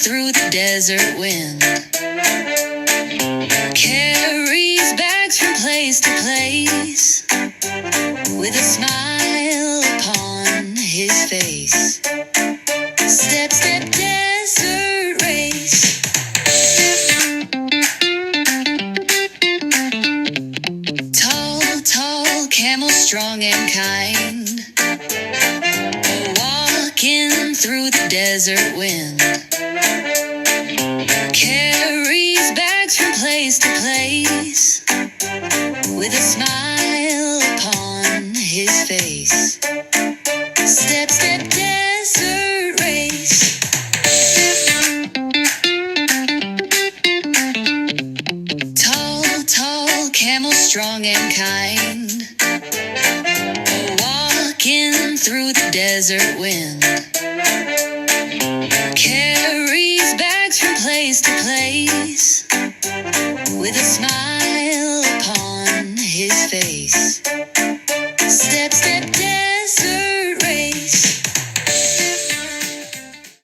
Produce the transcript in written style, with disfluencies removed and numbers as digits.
through the desert wind. Carries bags from place to place, with a smile upon his face. Step, step, desert race. Tall, tall, camel strong and kind, walking through the desert wind. Carries bags from place to place, with a smile upon his face. Step, step, desert race. Tall, tall, camel strong and kind, walking through the desert wind. Carries bags from place to place, with a smile upon his face.